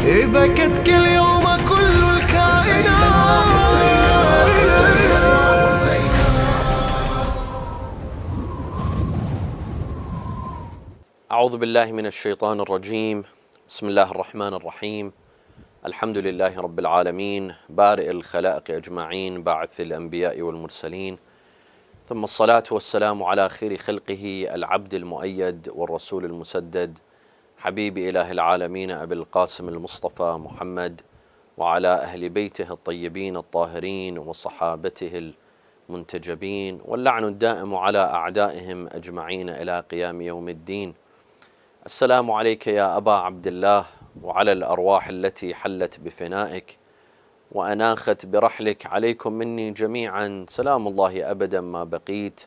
بكت كل يوم كل الكائنات. أعوذ بالله من الشيطان الرجيم. بسم الله الرحمن الرحيم. الحمد لله رب العالمين بارئ الخلائق أجمعين باعث الأنبياء والمرسلين، ثم الصلاة والسلام على خير خلقه العبد المؤيد والرسول المسدد، حبيب إله العالمين أبي القاسم المصطفى محمد، وعلى أهل بيته الطيبين الطاهرين وصحابته المنتجبين، واللعن الدائم على أعدائهم أجمعين إلى قيام يوم الدين. السلام عليك يا أبا عبد الله، وعلى الأرواح التي حلت بفنائك وأناخت برحلك، عليكم مني جميعا سلام الله أبدا ما بقيت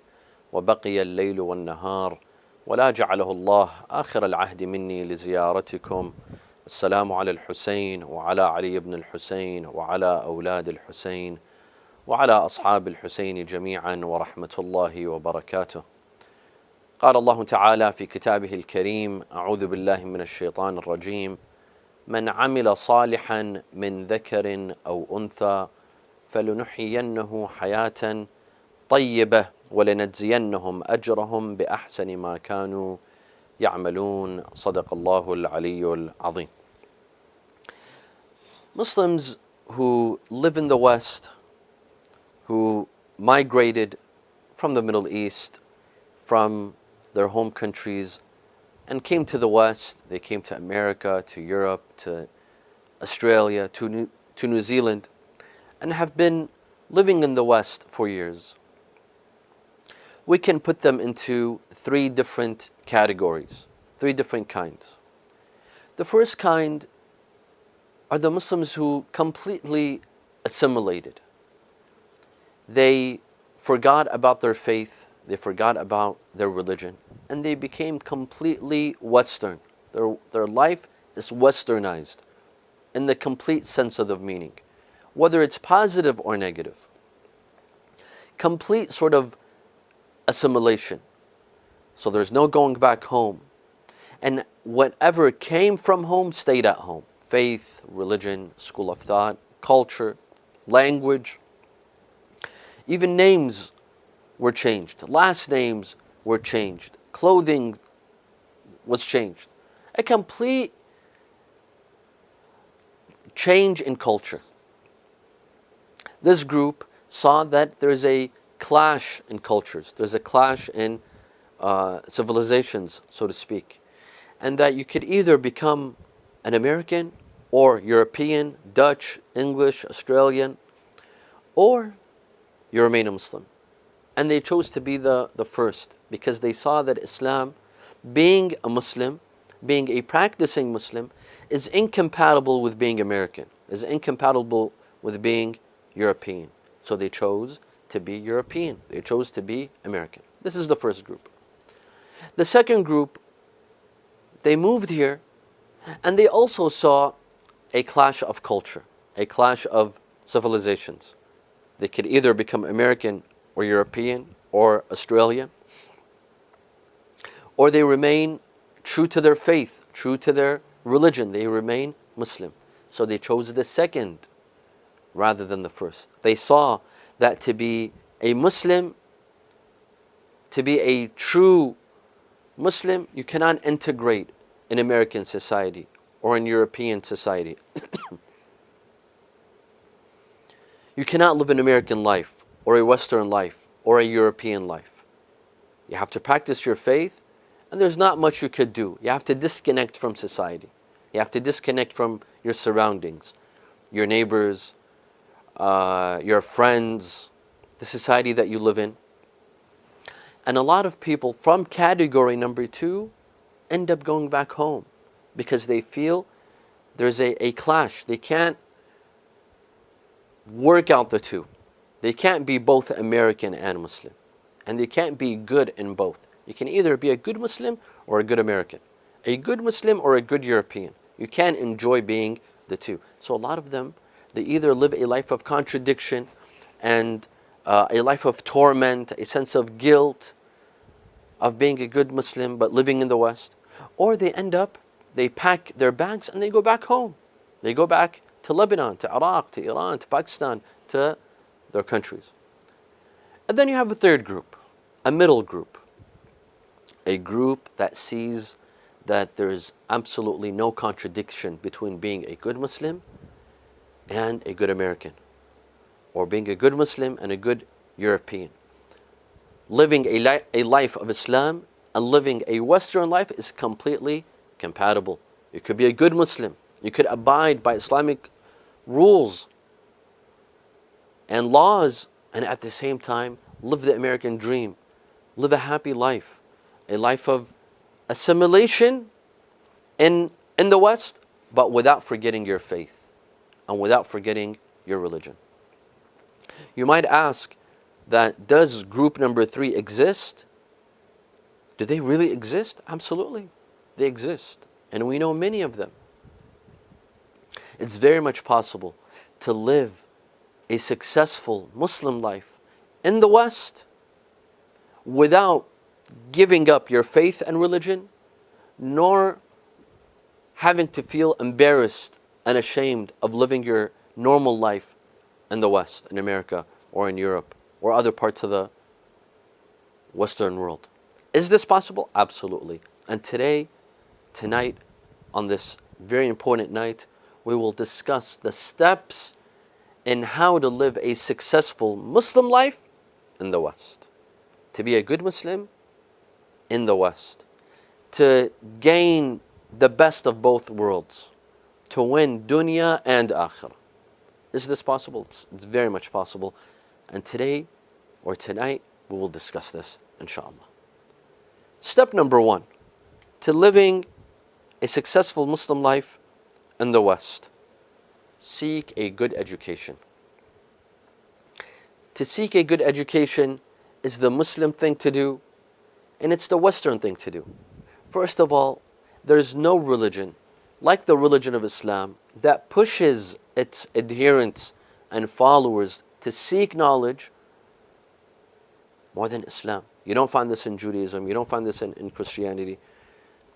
وبقي الليل والنهار، ولا جعله الله آخر العهد مني لزيارتكم. السلام على الحسين وعلى علي بن الحسين وعلى أولاد الحسين وعلى أصحاب الحسين جميعا ورحمة الله وبركاته. قال الله تعالى في كتابه الكريم: أعوذ بالله من الشيطان الرجيم: من عمل صالحا من ذكر أو أنثى فلنحيينه حياة طيبة ولنجزينهم أجرهم بأحسن ما كانوا يعملون. صدق الله العلي العظيم. Muslims who live in the West, who migrated from the Middle East, from their home countries, and came to the West. They came to America, to Europe, to Australia, to New Zealand, and have been living in the West for years. We can put them into three different categories, three different kinds. The first kind are the Muslims who completely assimilated. They forgot about their faith, they forgot about their religion, and they became completely Western. Their life is westernized in the complete sense of the meaning, whether it's positive or negative. Complete sort of assimilation. So there's no going back home. And whatever came from home stayed at home. Faith, religion, school of thought, culture, language. Even names were changed. Last names were changed. Clothing was changed. A complete change in culture. This group saw that there's a clash in cultures. There's a clash in civilizations, so to speak. And that you could either become an American or European, Dutch, English, Australian, or you remain a Muslim. And they chose to be the first because they saw that Islam, being a Muslim, being a practicing Muslim, is incompatible with being American, is incompatible with being European. So they chose to be European. They chose to be American. This is the first group. The second group, they moved here and they also saw a clash of culture, a clash of civilizations. They could either become American or European or Australian, or they remain true to their faith, true to their religion. They remain Muslim. So they chose the second rather than the first. They saw that to be a Muslim, to be a true Muslim, you cannot integrate in American society or in European society. You cannot live an American life or a Western life or a European life. You have to practice your faith, and there's not much you could do. You have to disconnect from society. You have to disconnect from your surroundings, your neighbors, your friends, the society that you live in. And a lot of people from category number 2 end up going back home because they feel there's a clash. They can't work out the two. They can't be both American and Muslim. And they can't be good in both. You can either be a good Muslim or a good American, a good Muslim or a good European. You can't enjoy being the two. So a lot of them, they either live a life of contradiction and a life of torment, a sense of guilt of being a good Muslim but living in the West, or they end up, they pack their bags and they go back home. They go back to Lebanon, to Iraq, to Iran, to Pakistan, to their countries. And then you have a third group, a middle group. A group that sees that there is absolutely no contradiction between being a good Muslim and a good American, or being a good Muslim and a good European. Living a life of Islam and living a Western life is completely compatible. You could be a good Muslim. You could abide by Islamic rules and laws, and at the same time live the American dream, live a happy life, a life of assimilation in the West, but without forgetting your faith and without forgetting your religion. You might ask that, does group number 3 exist? Do they really exist? Absolutely, they exist, and we know many of them. It's very much possible to live a successful Muslim life in the West without giving up your faith and religion, nor having to feel embarrassed and ashamed of living your normal life in the West, in America, or in Europe, or other parts of the Western world. Is this possible? Absolutely. And tonight, on this very important night, we will discuss the steps in how to live a successful Muslim life in the West. To be a good Muslim in the West. To gain the best of both worlds. To win dunya and akhirah. Is this possible? It's very much possible. And today, or tonight, we will discuss this, inshallah. Step number 1, to living a successful Muslim life in the West. Seek a good education. To seek a good education is the Muslim thing to do, and it's the Western thing to do. First of all, there is no religion like the religion of Islam that pushes its adherents and followers to seek knowledge more than Islam. You don't find this in Judaism, you don't find this in Christianity.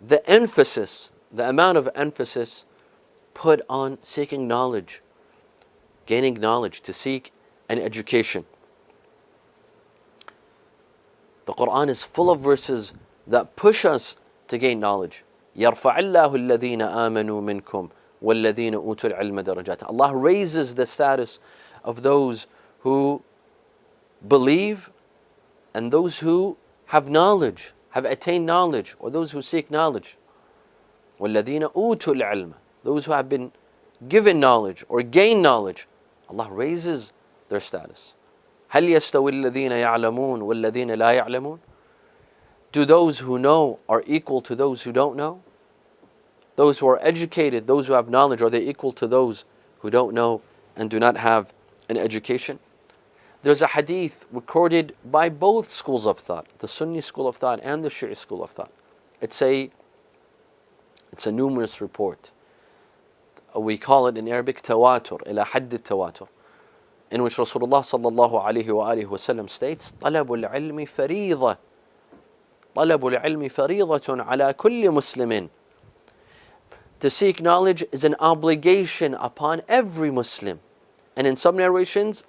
The emphasis, the amount of emphasis put on seeking knowledge, gaining knowledge, to seek an education. The Quran is full of verses that push us to gain knowledge. يَرْفَعِ اللَّهُ الَّذِينَ آمَنُوا مِنْكُمْ وَالَّذِينَ أُوتُوا الْعِلْمَ دَرَجَاتٍ. Allah raises the status of those who believe and those who have knowledge, have attained knowledge, or those who seek knowledge. وَالَّذِينَ أُوتُوا الْعِلْمَ. Those who have been given knowledge or gained knowledge, Allah raises their status. هَلْ يَسْتَوِي الَّذِينَ يَعْلَمُونَ وَالَّذِينَ لَا يَعْلَمُونَ. Do those who know are equal to those who don't know? Those who are educated, those who have knowledge, are they equal to those who don't know and do not have an education? There's a hadith recorded by both schools of thought, the Sunni school of thought and the Shi'i school of thought. It's a numerous report. We call it in Arabic tawatur, ila hadd tawatur, in which Rasulullah sallallahu alayhi wa alihi wa sallam states, طلب العلم فريضة طلب العلم فريضة على كل مسلم. To seek knowledge is an obligation upon every Muslim. And in some narrations,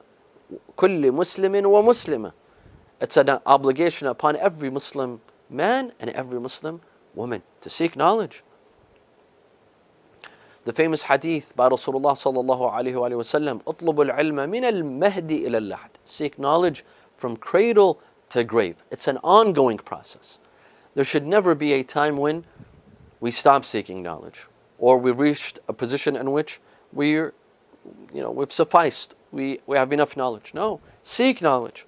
كل مسلم ومسلمة. It's an obligation upon every Muslim man and every Muslim woman to seek knowledge. The famous hadith by Rasulullah sallallahu alayhi wa sallam, اطلب العلم من المهد إلى اللحد. Seek knowledge from cradle to grave. It's an ongoing process. There should never be a time when we stop seeking knowledge, or we've reached a position in which we've sufficed. We have enough knowledge. No, seek knowledge.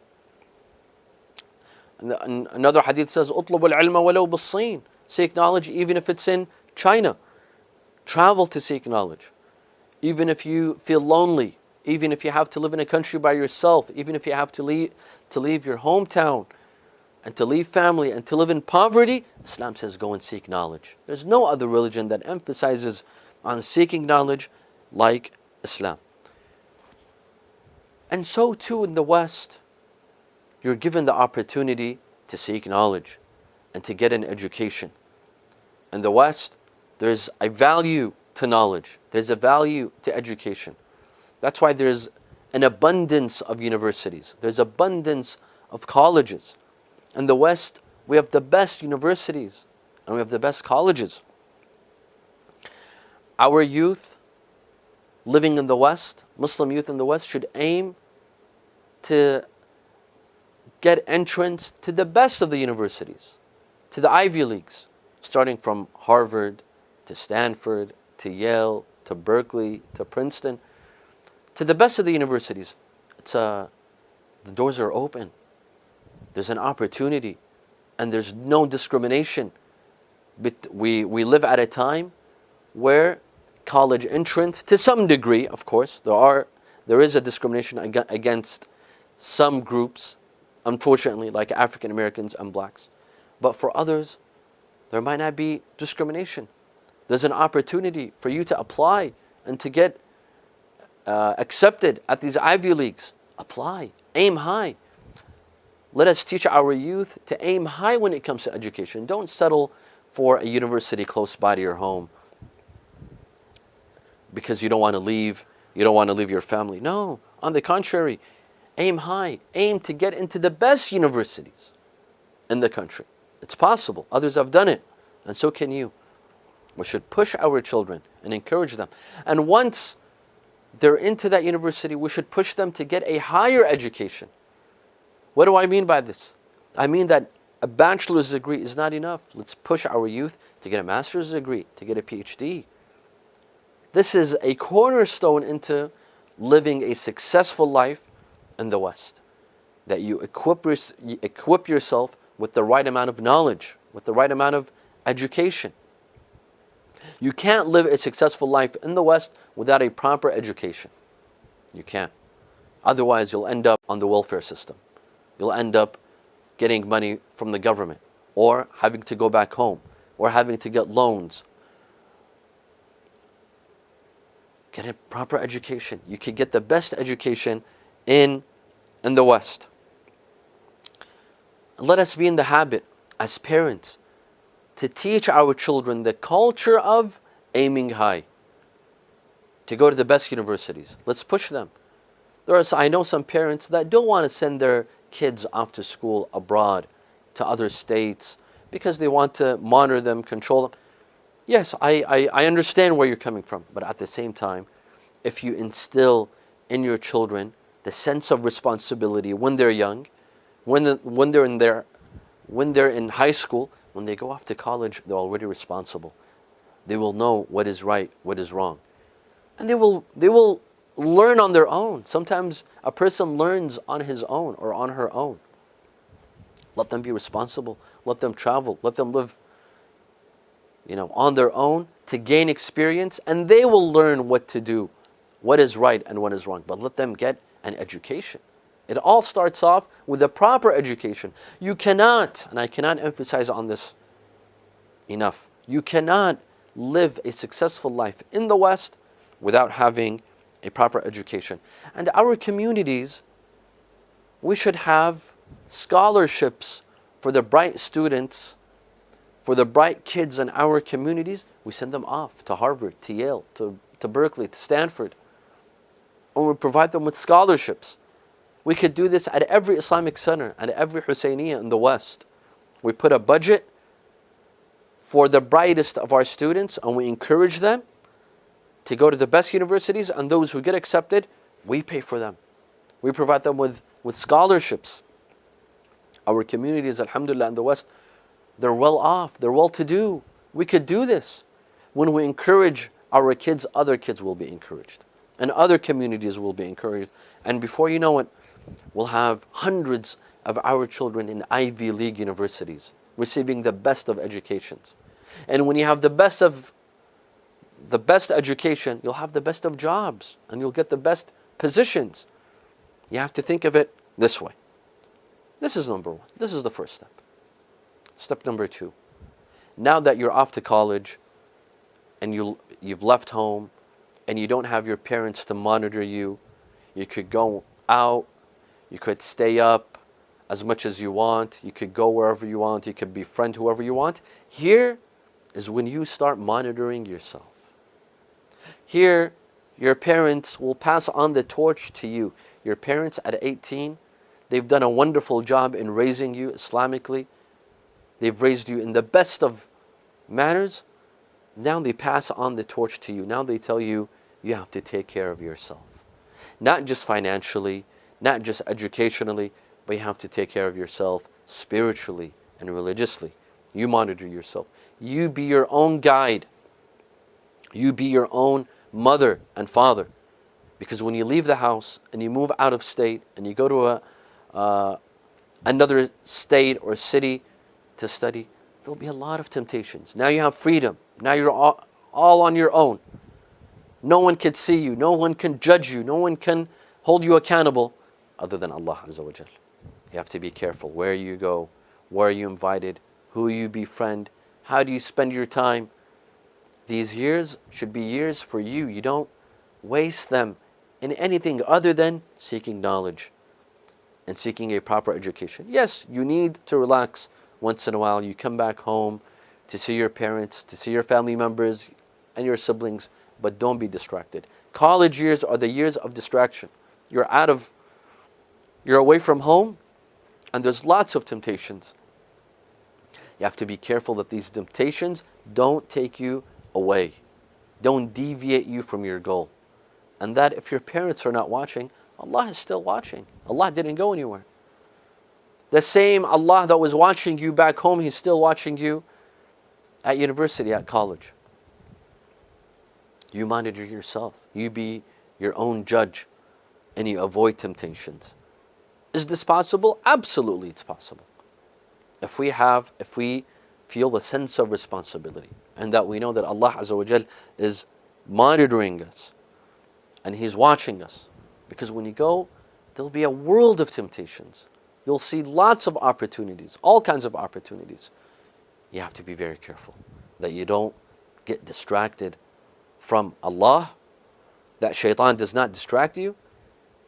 And another hadith says, اطلب العلم ولو بالصين. Seek knowledge even if it's in China. Travel to seek knowledge. Even if you feel lonely, even if you have to live in a country by yourself, even if you have to leave your hometown and to leave family and to live in poverty, Islam says go and seek knowledge. There's no other religion that emphasizes on seeking knowledge like Islam. And so too in the West, you're given the opportunity to seek knowledge and to get an education. In the West, there's a value to knowledge. There's a value to education. That's why there's an abundance of universities. There's abundance of colleges. In the West, we have the best universities and we have the best colleges. Our youth living in the West, Muslim youth in the West, should aim to get entrance to the best of the universities, to the Ivy Leagues, starting from Harvard to Stanford to Yale to Berkeley to Princeton, to the best of the universities. The doors are open. There's an opportunity and there's no discrimination. But we live at a time where college entrance, to some degree, of course, there is a discrimination against some groups, unfortunately, like African Americans and blacks. But for others, there might not be discrimination. There's an opportunity for you to apply and to get accepted at these Ivy Leagues. Apply, aim high. Let us teach our youth to aim high when it comes to education. Don't settle for a university close by to your home because you don't want to leave your family. No, on the contrary, aim high. Aim to get into the best universities in the country. It's possible. Others have done it, and so can you. We should push our children and encourage them. And once they're into that university, we should push them to get a higher education. What do I mean by this? I mean that a bachelor's degree is not enough. Let's push our youth to get a master's degree, to get a PhD. This is a cornerstone into living a successful life in the West. That you equip yourself with the right amount of knowledge, with the right amount of education. You can't live a successful life in the West without a proper education. You can't. Otherwise, you'll end up on the welfare system. You'll end up getting money from the government, or having to go back home, or having to get loans. Get a proper education. You can get the best education in the West. Let us be in the habit, as parents, to teach our children the culture of aiming high, to go to the best universities. Let's push them. I know some parents that don't want to send their kids off to school abroad, to other states, because they want to monitor them, control them. Yes, I understand where you're coming from, but at the same time, if you instill in your children the sense of responsibility when they're young, when they're in high school, when they go off to college, they're already responsible. They will know what is right, what is wrong, and they will learn on their own. Sometimes a person learns on his own or on her own. Let them be responsible. Let them travel. Let them live, on their own to gain experience, and they will learn what to do, what is right and what is wrong. But let them get an education. It all starts off with a proper education. You cannot, and I cannot emphasize on this enough, you cannot live a successful life in the West without having a proper education. And our communities, we should have scholarships for the bright students, for the bright kids in our communities. We send them off to Harvard, to Yale, to Berkeley, to Stanford. And we provide them with scholarships. We could do this at every Islamic center, at every Hosseiniya in the West. We put a budget for the brightest of our students and we encourage them to go to the best universities, and those who get accepted, we pay for them. We provide them with scholarships. Our communities, alhamdulillah, in the West, they're well off, they're well to do. We could do this. When we encourage our kids, other kids will be encouraged. And other communities will be encouraged. And before you know it, we'll have hundreds of our children in Ivy League universities, receiving the best of educations. And when you have the best education, you'll have the best of jobs and you'll get the best positions. You have to think of it this way. This is number one. This is the first step. Step number two. Now that you're off to college and you've left home and you don't have your parents to monitor you, you could go out, you could stay up as much as you want, you could go wherever you want, you could befriend whoever you want. Here is when you start monitoring yourself. Here, your parents will pass on the torch to you. Your parents at 18, they've done a wonderful job in raising you Islamically. They've raised you in the best of manners. Now they pass on the torch to you. Now they tell you, you have to take care of yourself. Not just financially, not just educationally, but you have to take care of yourself spiritually and religiously. You monitor yourself. You be your own guide. You be your own mother and father. Because when you leave the house and you move out of state and you go to another state or city to study, there'll be a lot of temptations. Now you have freedom. Now you're all on your own. No one can see you. No one can judge you. No one can hold you accountable other than Allah Azza wa Jal. You have to be careful where you go, where you invited, who you befriend, how do you spend your time. These years should be years for you. You don't waste them in anything other than seeking knowledge and seeking a proper education. Yes, you need to relax once in a while. You come back home to see your parents, to see your family members and your siblings, but don't be distracted. College years are the years of distraction. You're away from home, and there's lots of temptations. You have to be careful that these temptations don't take you away, don't deviate you from your goal. And that if your parents are not watching, Allah is still watching. Allah didn't go anywhere. The same Allah that was watching you back home, He's still watching you at university, at college. You monitor yourself. You be your own judge, and you avoid temptations. Is this possible? Absolutely, it's possible. If we feel the sense of responsibility, and that we know that Allah Azza wa Jal is monitoring us, and He's watching us. Because when you go, there'll be a world of temptations. You'll see lots of opportunities, all kinds of opportunities. You have to be very careful that you don't get distracted from Allah, that shaitan does not distract you,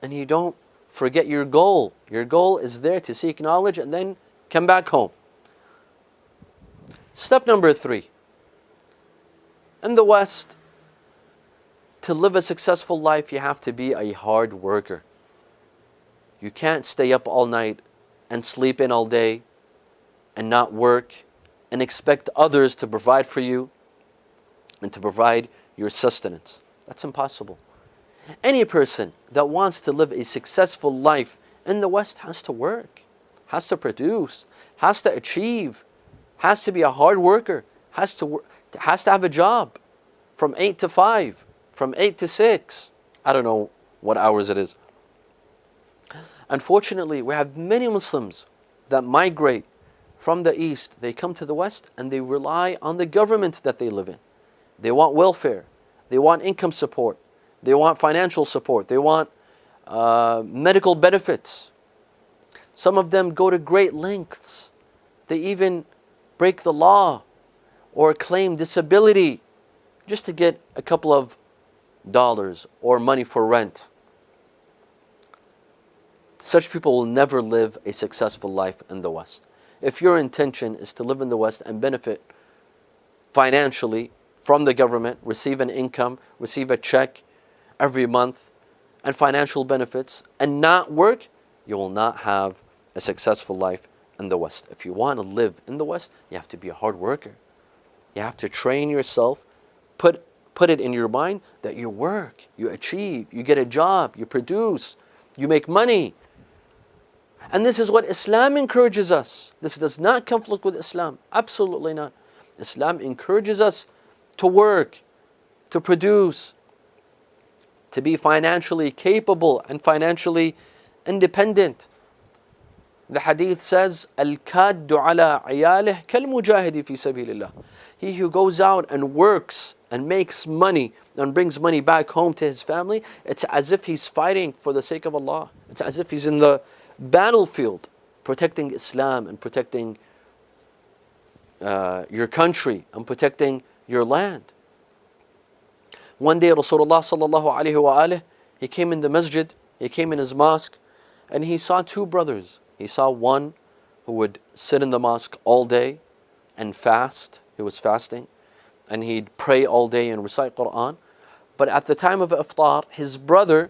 and you don't forget your goal. Your goal is there to seek knowledge and then come back home. Step number 3. In the West, to live a successful life, you have to be a hard worker. You can't stay up all night and sleep in all day and not work and expect others to provide for you and to provide your sustenance. That's impossible. Any person that wants to live a successful life in the West has to work, has to produce, has to achieve, has to be a hard worker, has to have a job from 8 to 5, from 8 to 6. I don't know what hours it is. Unfortunately, we have many Muslims that migrate from the East. They come to the West and they rely on the government that they live in. They want welfare. They want income support. They want financial support. They want medical benefits. Some of them go to great lengths. They even break the law or claim disability just to get a couple of dollars or money for rent. Such people will never live a successful life in the West. If your intention is to live in the West and benefit financially from the government, receive an income, receive a check every month, and financial benefits, and not work, you will not have a successful life in the West. If you want to live in the West, you have to be a hard worker. You have to train yourself, put it in your mind that you work, you achieve, you get a job, you produce, you make money. And this is what Islam encourages us. This does not conflict with Islam. Absolutely not. Islam encourages us to work, to produce, to be financially capable and financially independent. The hadith says, Al-kaddu ala ayalih kal-mujahidi fi sabilillah. He who goes out and works and makes money and brings money back home to his family, it's as if he's fighting for the sake of Allah. It's as if he's in the battlefield protecting Islam and protecting your country and protecting your land. One day Rasulullah sallallahu alaihi wa he came in the masjid, he came in his mosque, and he saw two brothers. He saw one who would sit in the mosque all day and fast. He was fasting, and he'd pray all day and recite Quran. But at the time of iftar, his brother,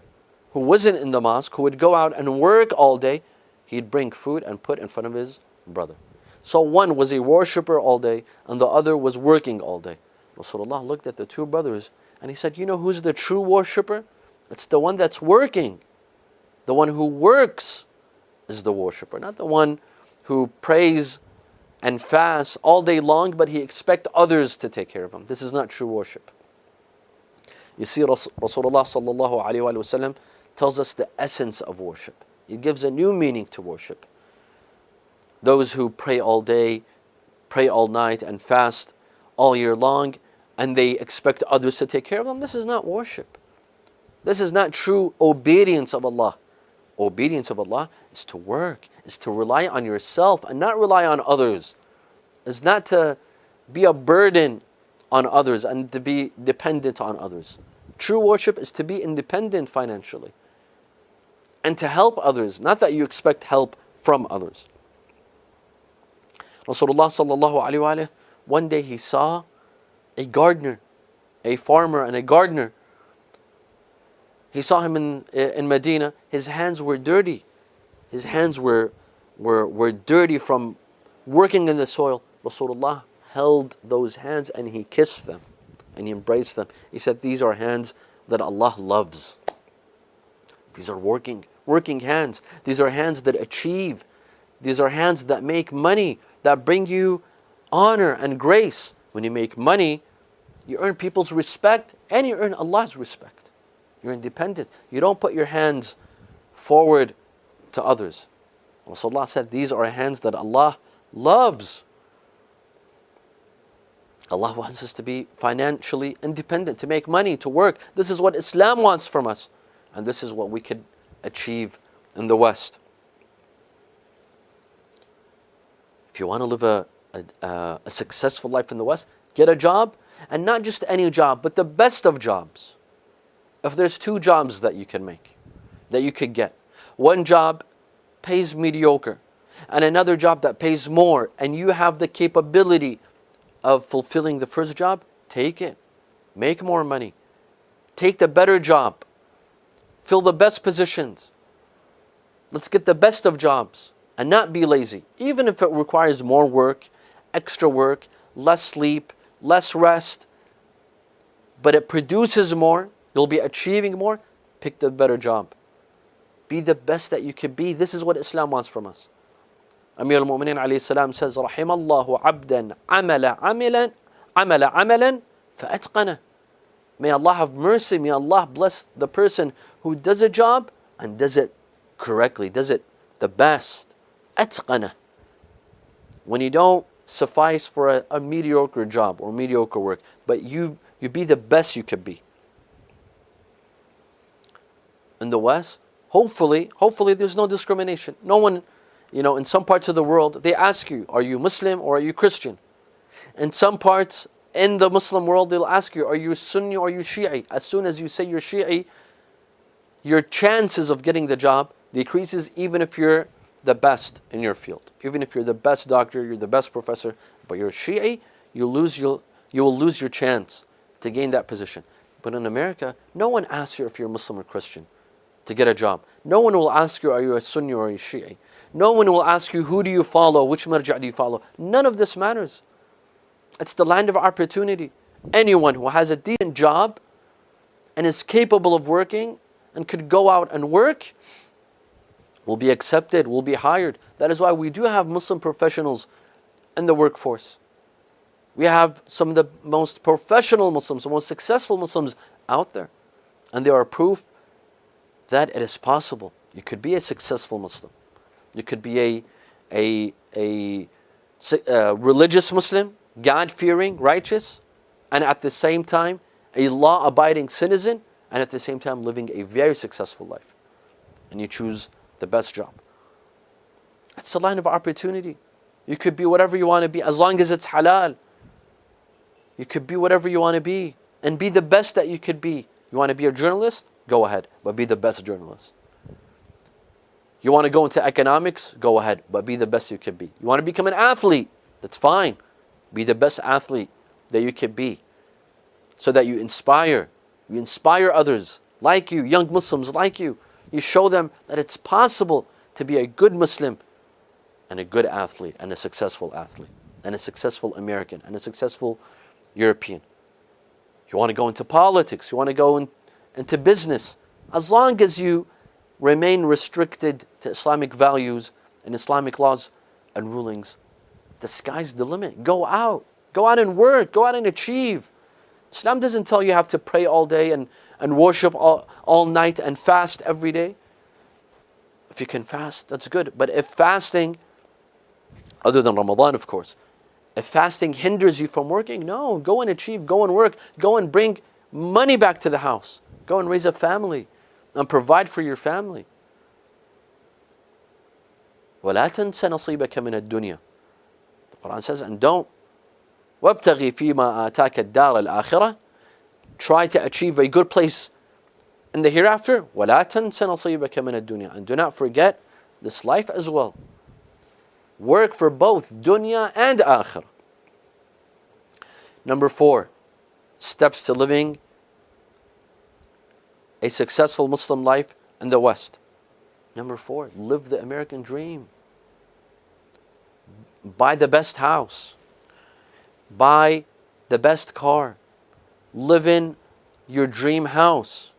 who wasn't in the mosque, who would go out and work all day, he'd bring food and put in front of his brother. So one was a worshipper all day, and the other was working all day. Rasulullah looked at the two brothers, and he said, you know who's the true worshipper? It's the one that's working. The one who works is the worshipper, not the one who prays and fasts all day long, but he expects others to take care of him. This is not true worship. You see, Rasulullah sallallahu alaihi wasallam tells us the essence of worship. He gives a new meaning to worship. Those who pray all day, pray all night, and fast all year long, and they expect others to take care of them, this is not worship. This is not true obedience of Allah. Obedience of Allah is to work, is to rely on yourself and not rely on others. Is not to be a burden on others and to be dependent on others. True worship is to be independent financially and to help others, not that you expect help from others. Rasulullah sallallahu alaihi wasallam, one day he saw a gardener, a farmer and a gardener. He saw him in Medina. His hands were dirty. His hands were dirty from working in the soil. Rasulullah held those hands and he kissed them and he embraced them. He said, these are hands that Allah loves. These are working hands. These are hands that achieve. These are hands that make money, that bring you honor and grace. When you make money, you earn people's respect and you earn Allah's respect. You're independent. You don't put your hands forward to others. Rasulullah said, these are hands that Allah loves. Allah wants us to be financially independent, to make money, to work. This is what Islam wants from us. And this is what we could achieve in the West. If you want to live a successful life in the West, get a job, and not just any job, but the best of jobs. If there's two jobs that you can make, that you could get, one job pays mediocre, and another job that pays more, and you have the capability of fulfilling the first job, take it. Make more money. Take the better job. Fill the best positions. Let's get the best of jobs and not be lazy. Even if it requires more work, extra work, less sleep, less rest, but it produces more, you'll be achieving more, pick the better job. Be the best that you can be. This is what Islam wants from us. Amir al-Mu'mineen alayhi salam says, رحم الله عبدا عمل عملا فأتقنه. May Allah have mercy, may Allah bless the person who does a job and does it correctly, does it the best. أتقنه. When you don't suffice for a mediocre job or mediocre work, but you be the best you could be. In the West, hopefully there's no discrimination. No one, in some parts of the world, they ask you, are you Muslim or are you Christian? In some parts in the Muslim world, they'll ask you, are you Sunni or are you Shi'i? As soon as you say you're Shi'i, your chances of getting the job decreases, even if you're the best in your field. Even if you're the best doctor, you're the best professor, but you're Shi'i, you will lose your chance to gain that position. But in America, no one asks you if you're Muslim or Christian to get a job. No one will ask you, are you a Sunni or a Shi'i? No one will ask you, who do you follow? Which marja' do you follow? None of this matters. It's the land of opportunity. Anyone who has a decent job and is capable of working and could go out and work will be accepted, will be hired. That is why we do have Muslim professionals in the workforce. We have some of the most professional Muslims, the most successful Muslims out there. And they are proof that it is possible. You could be a successful Muslim. You could be a religious Muslim, God-fearing, righteous, and at the same time a law-abiding citizen, and at the same time living a very successful life. And you choose the best job. It's a line of opportunity. You could be whatever you want to be as long as it's halal. You could be whatever you want to be and be the best that you could be. You want to be a journalist? Go ahead, but be the best journalist. You want to go into economics? Go ahead, but be the best you can be. You want to become an athlete? That's fine. Be the best athlete that you can be, so that you inspire You inspire others like you, young Muslims like you. You show them that it's possible to be a good Muslim and a good athlete and a successful athlete and a successful American and a successful European. You want to go into politics, you want to go into business. As long as you remain restricted to Islamic values and Islamic laws and rulings, the sky's the limit. Go out and work, go out and achieve. Islam doesn't tell you have to pray all day and worship all night and fast every day. If you can fast, that's good. But if fasting, other than Ramadan of course, if fasting hinders you from working, no, go and achieve, go and work, go and bring money back to the house. Go and raise a family and provide for your family. وَلَا تَنْسَ نَصِيبَكَ مِنَ الدُّنْيا. The Quran says, and don't وَابْتَغِي فِي مَا آتَاكَ الدَّارَ الْآخِرَةِ. Try to achieve a good place in the hereafter. وَلَا تَنْسَ نَصِيبَكَ مِنَ الدُّنْيا. And do not forget this life as well. Work for both dunya and akhirah. Number 4, steps to living a successful Muslim life in the West. Number 4, live the American dream. Buy the best house. Buy the best car. Live in your dream house.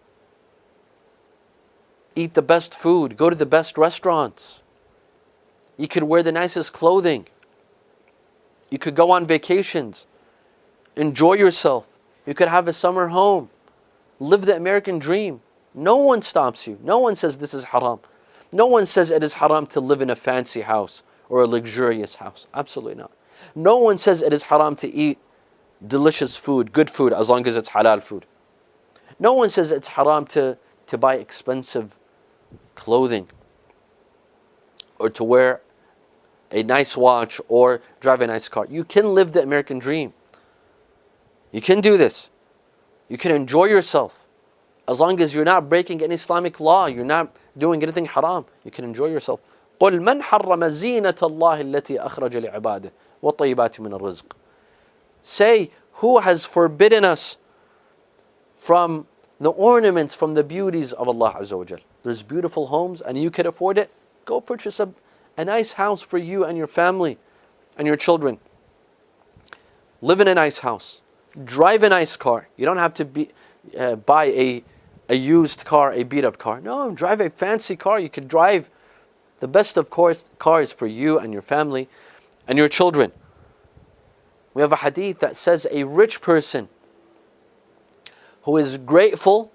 Eat the best food. Go to the best restaurants. You could wear the nicest clothing. You could go on vacations. Enjoy yourself. You could have a summer home. Live the American dream. No one stops you. No one says this is haram. No one says it is haram to live in a fancy house or a luxurious house. Absolutely not. No one says it is haram to eat delicious food, good food, as long as it's halal food. No one says it's haram to buy expensive clothing or to wear a nice watch or drive a nice car. You can live the American dream. You can do this. You can enjoy yourself. As long as you're not breaking any Islamic law, you're not doing anything haram, you can enjoy yourself. قُلْ مَنْ حَرَّمَ زِينَةَ اللَّهِ الَّتِي أَخْرَجَ لِعِبَادِهِ وَالطَّيِّبَاتِ مِنَ الرِّزْقِ. Say, who has forbidden us from the ornaments, from the beauties of Allah Azza wa Jal? There's beautiful homes and you can afford it. Go purchase a nice house for you and your family and your children. Live in a nice house. Drive a nice car. You don't have to buy a used car, a beat up car. No, drive a fancy car. You could drive the best of course cars for you and your family and your children. We have a hadith that says a rich person who is grateful,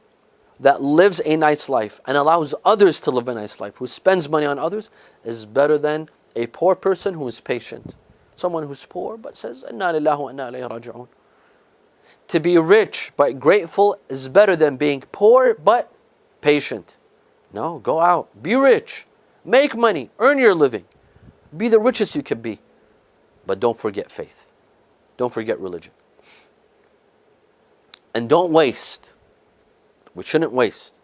that lives a nice life and allows others to live a nice life, who spends money on others, is better than a poor person who is patient. Someone who's poor but says, "Inna lillahi wa inna ilayhi raji'un." To be rich but grateful is better than being poor but patient. No, go out, be rich, make money, earn your living, be the richest you can be, but don't forget faith. Don't forget religion. And don't waste. We shouldn't waste.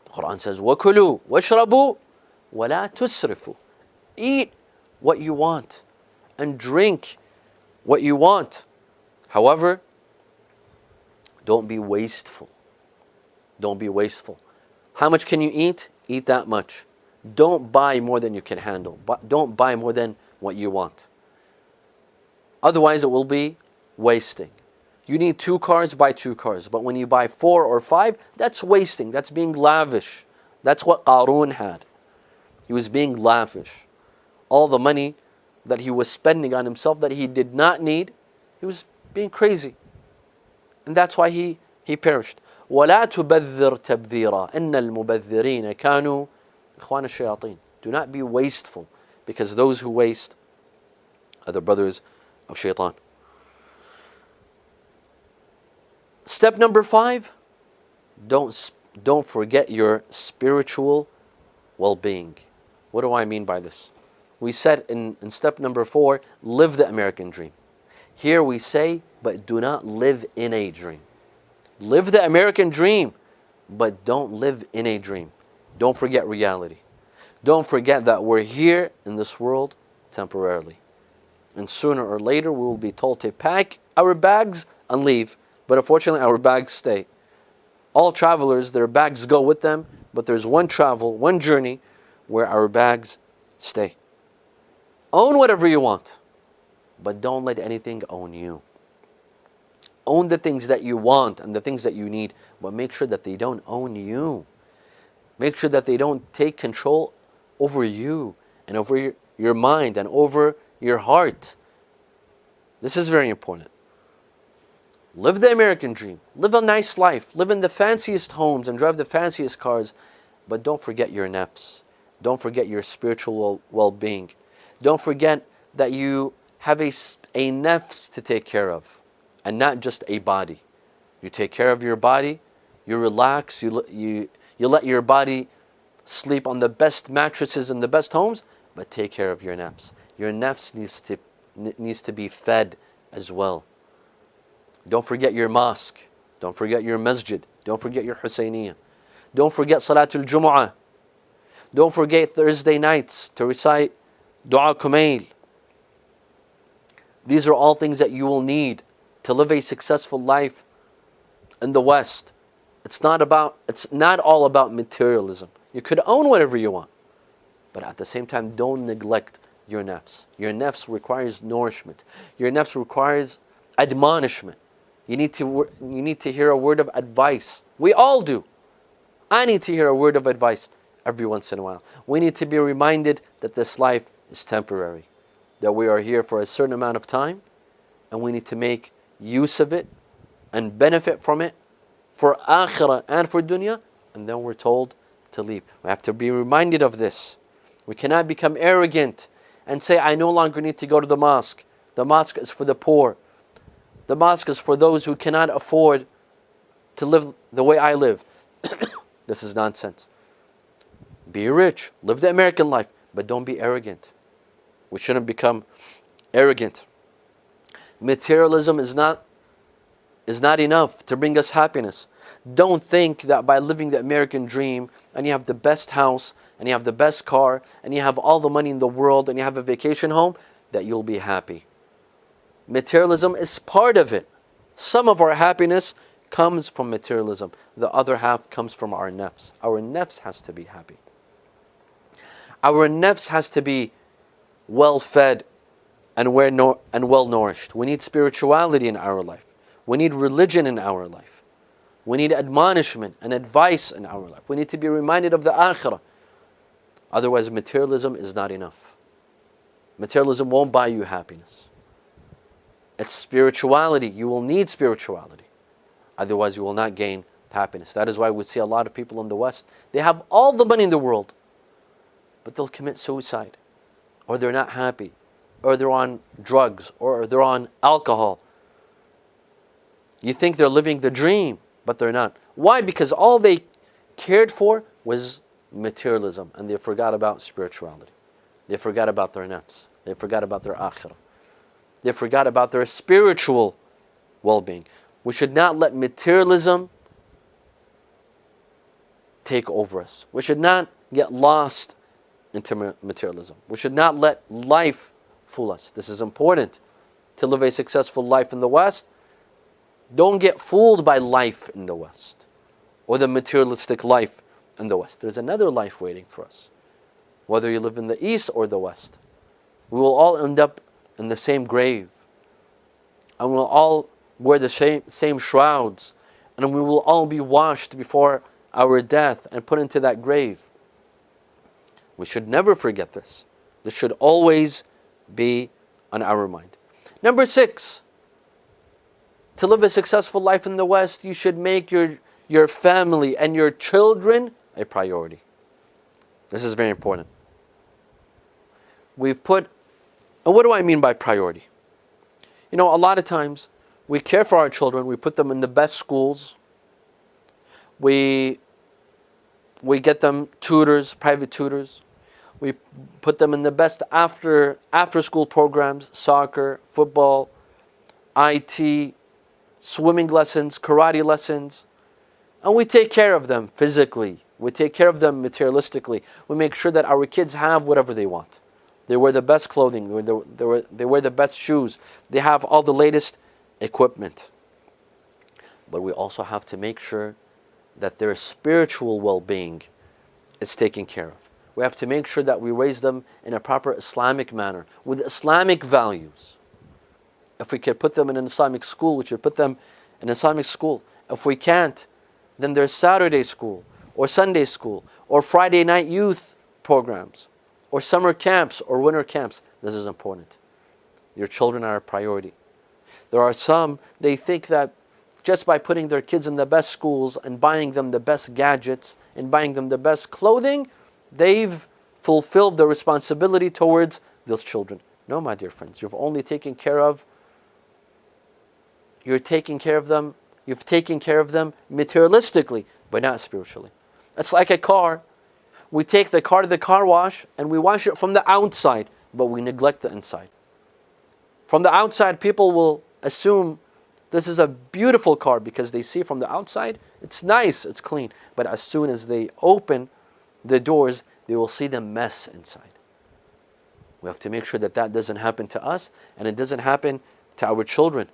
The Quran says, وَكُلُوا وَاشْرَبُوا وَلَا تُسْرِفُوا. Eat what you want and drink what you want. However, don't be wasteful. Don't be wasteful. How much can you eat? Eat that much. Don't buy more than you can handle. Don't buy more than what you want. Otherwise, it will be wasting. You need 2 cars, buy 2 cars. But when you buy 4 or 5, that's wasting. That's being lavish. That's what Qarun had. He was being lavish. All the money that he was spending on himself that he did not need, he was being crazy. And that's why he perished. وَلَا تُبَذِّرْ تَبْذِيرًا إِنَّ الْمُبَذِّرِينَ كَانُوا إِخْوَانَ الشَّيَاطِينَ. Do not be wasteful, because those who waste are the brothers of shaitan. Step number 5, don't forget your spiritual well-being. What do I mean by this? We said in step number 4, live the American dream. Here we say, but do not live in a dream. Live the American dream, but don't live in a dream. Don't forget reality. Don't forget that we're here in this world temporarily. And sooner or later we will be told to pack our bags and leave. But unfortunately our bags stay. All travelers, their bags go with them, but there's one journey where our bags stay. Own whatever you want, but don't let anything own you. Own the things that you want and the things that you need, but make sure that they don't own you. Make sure that they don't take control over you and over your mind and over your heart. This is very important. Live the American dream. Live a nice life. Live in the fanciest homes and drive the fanciest cars, but don't forget your nafs. Don't forget your spiritual well-being. Don't forget that you have a nafs to take care of, and not just a body. You take care of your body, you relax, you let your body sleep on the best mattresses in the best homes, but take care of your nafs. Your nafs needs to be fed as well. Don't forget your mosque. Don't forget your masjid. Don't forget your Hosseiniya. Don't forget Salatul Jumu'ah. Don't forget Thursday nights to recite Dua Kumail. These are all things that you will need to live a successful life in the West. It's not all about materialism. You could own whatever you want, but at the same time, don't neglect your nafs. Your nafs requires nourishment. Your nafs requires admonishment. You need to hear a word of advice. We all do. I need to hear a word of advice every once in a while. We need to be reminded that this life is temporary, that we are here for a certain amount of time, and we need to make use of it and benefit from it for akhirah and for dunya, and then we're told to leave. We have to be reminded of this. We cannot become arrogant and say, I no longer need to go to the mosque. The mosque is for the poor. The mosque is for those who cannot afford to live the way I live. This is nonsense. Be rich, live the American life, but don't be arrogant. We shouldn't become arrogant. Materialism is not enough to bring us happiness. Don't think that by living the American dream and you have the best house and you have the best car and you have all the money in the world and you have a vacation home that you'll be happy. Materialism is part of it. Some of our happiness comes from materialism. The other half comes from our nafs. Our nafs has to be happy. Our nafs has to be well fed and well nourished. We need spirituality in our life. We need religion in our life. We need admonishment and advice in our life. We need to be reminded of the akhirah. Otherwise, materialism is not enough. Materialism won't buy you happiness. It's spirituality. You will need spirituality. Otherwise, you will not gain happiness. That is why we see a lot of people in the West. They have all the money in the world, but they'll commit suicide, or they're not happy, or they're on drugs, or they're on alcohol. You think they're living the dream, but they're not. Why? Because all they cared for was materialism, and they forgot about spirituality. They forgot about their nafs. They forgot about their akhirah. They forgot about their spiritual well-being. We should not let materialism take over us. We should not get lost into materialism. We should not let life fool us. This is important to live a successful life in the West. Don't get fooled by life in the West or the materialistic life in the West. There's another life waiting for us. Whether you live in the East or the West, we will all end up in the same grave, and we'll all wear the same shrouds, and we will all be washed before our death and put into that grave. We should never forget this. This should always be on our mind. Number 6, to live a successful life in the West, you should make your family and your children a priority. This is very important. And what do I mean by priority? You know, a lot of times we care for our children, we put them in the best schools, we get them tutors, private tutors, we put them in the best after school programs, soccer, football, IT, swimming lessons, karate lessons, and we take care of them physically, we take care of them materialistically, we make sure that our kids have whatever they want. They wear the best clothing, they wear the best shoes, they have all the latest equipment. But we also have to make sure that their spiritual well-being is taken care of. We have to make sure that we raise them in a proper Islamic manner, with Islamic values. If we could put them in an Islamic school, we should put them in an Islamic school. If we can't, then there's Saturday school, or Sunday school, or Friday night youth programs, or summer camps, or winter camps. This is important. Your children are a priority. There are some, they think that just by putting their kids in the best schools and buying them the best gadgets and buying them the best clothing, they've fulfilled their responsibility towards those children. No, my dear friends, you've taken care of them materialistically, but not spiritually. It's like a car. We take the car to the car wash and we wash it from the outside, but we neglect the inside. From the outside, people will assume this is a beautiful car because they see from the outside, it's nice, it's clean. But as soon as they open the doors, they will see the mess inside. We have to make sure that that doesn't happen to us and it doesn't happen to our children.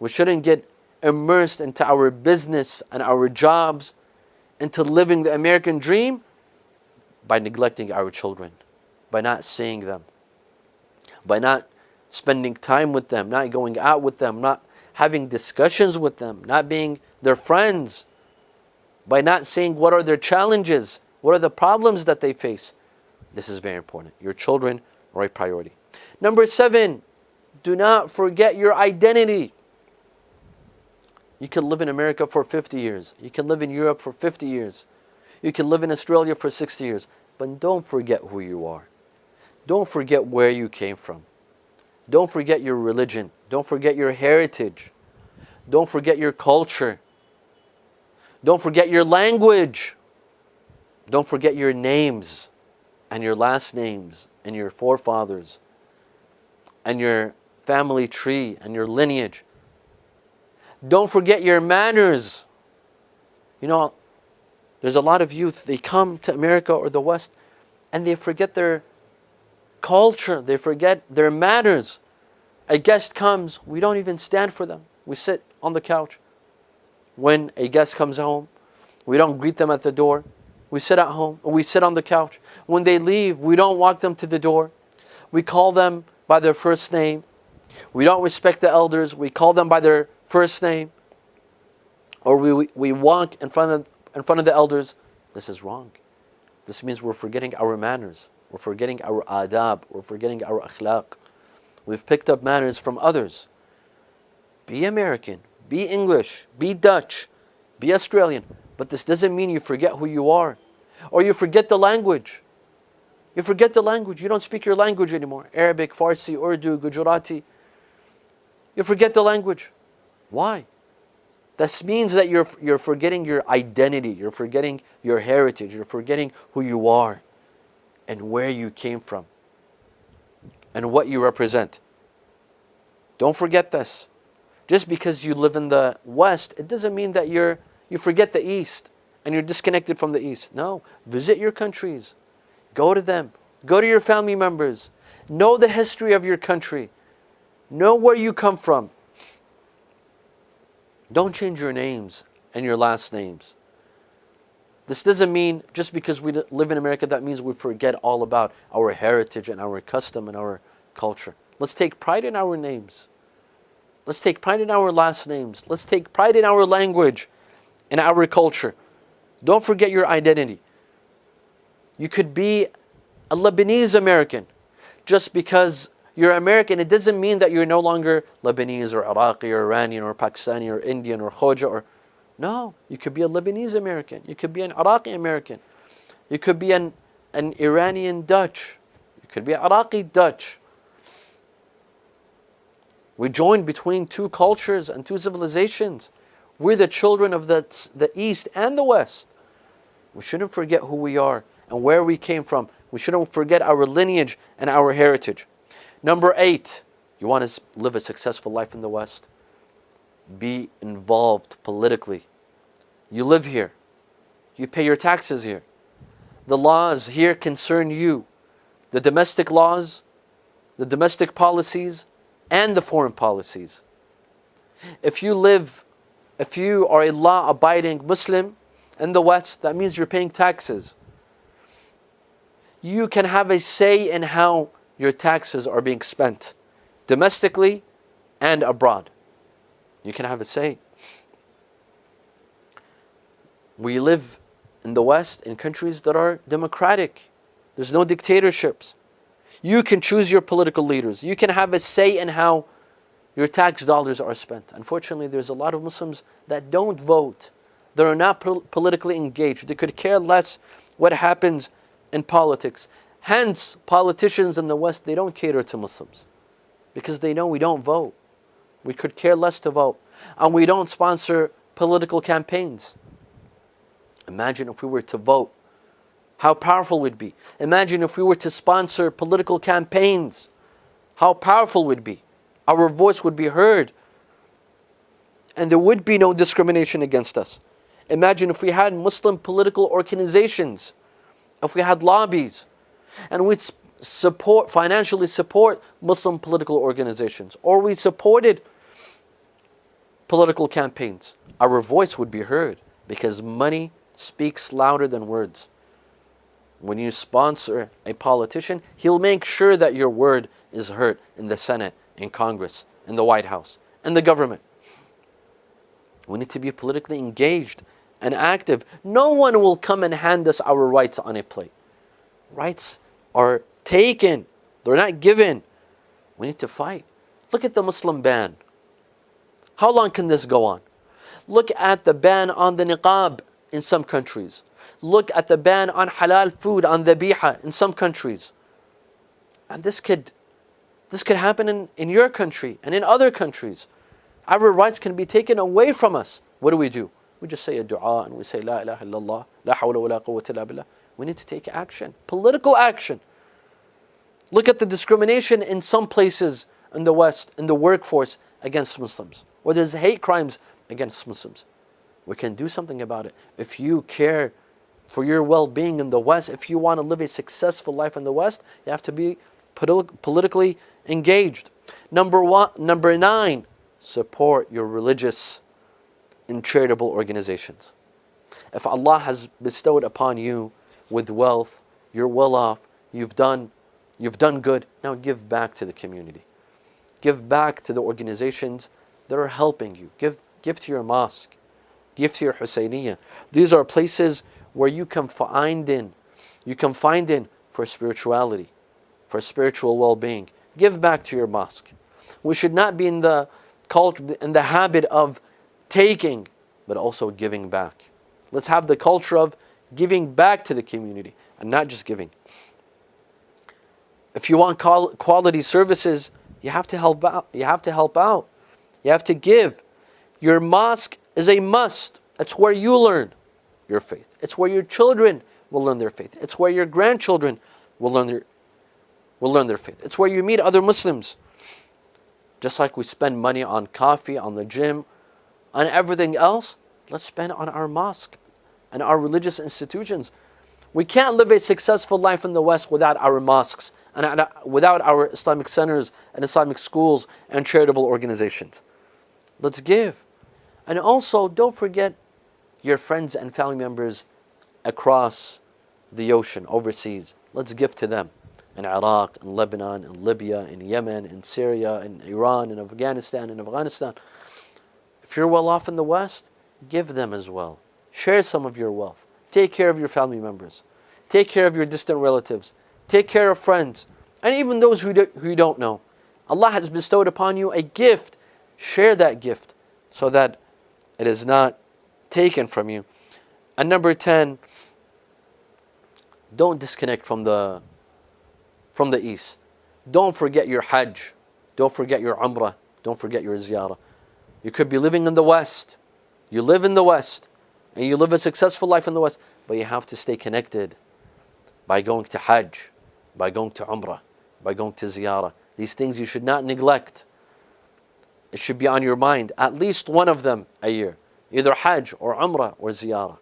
We shouldn't get immersed into our business and our jobs, into living the American dream by neglecting our children, by not seeing them, by not spending time with them, not going out with them, not having discussions with them, not being their friends, by not seeing what are their challenges, what are the problems that they face. This is very important. Your children are a priority. Number 7, do not forget your identity. You can live in America for 50 years. You can live in Europe for 50 years. You can live in Australia for 60 years. But don't forget who you are. Don't forget where you came from. Don't forget your religion. Don't forget your heritage. Don't forget your culture. Don't forget your language. Don't forget your names and your last names and your forefathers and your family tree and your lineage. Don't forget your manners. You know, there's a lot of youth, they come to America or the West and they forget their culture, they forget their manners. A guest comes, we don't even stand for them. We sit on the couch. When a guest comes home, we don't greet them at the door. We sit at home, or we sit on the couch. When they leave, we don't walk them to the door. We call them by their first name. We don't respect the elders. We call them by their first name. Or we walk in front of the elders. This is wrong. This means we're forgetting our manners. We're forgetting our adab. We're forgetting our akhlaq. We've picked up manners from others. Be American, be English, be Dutch, be Australian. But this doesn't mean you forget who you are. Or you forget the language. You forget the language. You don't speak your language anymore. Arabic, Farsi, Urdu, Gujarati. You forget the language. Why? This means that you're forgetting your identity. You're forgetting your heritage. You're forgetting who you are and where you came from and what you represent. Don't forget this. Just because you live in the West, it doesn't mean that you forget the East and you're disconnected from the East. No, visit your countries. Go to them. Go to your family members. Know the history of your country. Know where you come from. Don't change your names and your last names. This doesn't mean just because we live in America, that means we forget all about our heritage and our custom and our culture. Let's take pride in our names. Let's take pride in our last names. Let's take pride in our language and our culture. Don't forget your identity. You could be a Lebanese American. Just because you're American, it doesn't mean that you're no longer Lebanese or Iraqi or Iranian or Pakistani or Indian or Khoja or... No, you could be a Lebanese American. You could be an Iraqi American. You could be an Iranian Dutch. You could be Iraqi Dutch. We joined between two cultures and two civilizations. We're the children of the East and the West. We shouldn't forget who we are and where we came from. We shouldn't forget our lineage and our heritage. Number 8, you want to live a successful life in the West? Be involved politically. You live here. You pay your taxes here. The laws here concern you. The domestic laws, the domestic policies, and the foreign policies. If you live If you are a law-abiding Muslim in the West, that means you're paying taxes. You can have a say in how your taxes are being spent, domestically and abroad. You can have a say. We live in the West in countries that are democratic. There's no dictatorships. You can choose your political leaders. You can have a say in how your tax dollars are spent. Unfortunately, there's a lot of Muslims that don't vote. They are not politically engaged. They could care less what happens in politics. Hence, politicians in the West, they don't cater to Muslims because they know we don't vote. We could care less to vote. And we don't sponsor political campaigns. Imagine if we were to vote, how powerful we'd be. Imagine if we were to sponsor political campaigns, how powerful we'd be. Our voice would be heard. And there would be no discrimination against us. Imagine if we had Muslim political organizations, if we had lobbies, and we'd financially support Muslim political organizations, or we supported political campaigns. Our voice would be heard because money speaks louder than words. When you sponsor a politician, he'll make sure that your word is heard in the Senate, in Congress, in the White House, in the government. We need to be politically engaged and active. No one will come and hand us our rights on a plate. Rights are taken. They're not given. We need to fight. Look at the Muslim ban. How long can this go on? Look at the ban on the niqab in some countries. Look at the ban on halal food, on dhabiha in some countries. And this could happen in your country and in other countries. Our rights can be taken away from us. What do? We just say a dua and we say La ilaha illallah, La hawla wa la quwwata illa billah. We need to take action, political action. Look at the discrimination in some places in the West, in the workforce against Muslims, where there's hate crimes against Muslims. We can do something about it. If you care for your well-being in the West, if you want to live a successful life in the West, you have to be politically engaged. Number 9, support your religious and charitable organizations. If Allah has bestowed upon you with wealth, you're well off, you've done good, now give back to the community. Give back to the organizations that are helping you. Give to your mosque. Give to your Husseiniya. These are places where you can find in for spirituality, for spiritual well-being. Give back to your mosque. We should not be in the habit of taking, but also giving back. Let's have the culture of giving back to the community and not just giving. If you want quality services, you have to help out. You have to give. Your mosque is a must. It's where you learn your faith. It's where your children will learn their faith. It's where your grandchildren will learn their faith. It's where you meet other Muslims. Just like we spend money on coffee, on the gym, on everything else, let's spend on our mosque and our religious institutions. We can't live a successful life in the West without our mosques and without our Islamic centers and Islamic schools and charitable organizations. Let's give. And also, don't forget your friends and family members across the ocean, overseas. Let's give to them in Iraq, in Lebanon, in Libya, in Yemen, in Syria, in Iran, in Afghanistan, in Afghanistan. If you're well off in the West, give them as well. Share some of your wealth. Take care of your family members. Take care of your distant relatives. Take care of friends. And even those who you don't know. Allah has bestowed upon you a gift. Share that gift so that it is not taken from you. And number 10, don't disconnect from the East. Don't forget your Hajj. Don't forget your Umrah. Don't forget your Ziyarah. You could be living in the West. You live in the West. And you live a successful life in the West. But you have to stay connected by going to Hajj, by going to Umrah, by going to Ziyarah. These things you should not neglect. It should be on your mind. At least one of them a year. Either Hajj or Umrah or Ziyarah.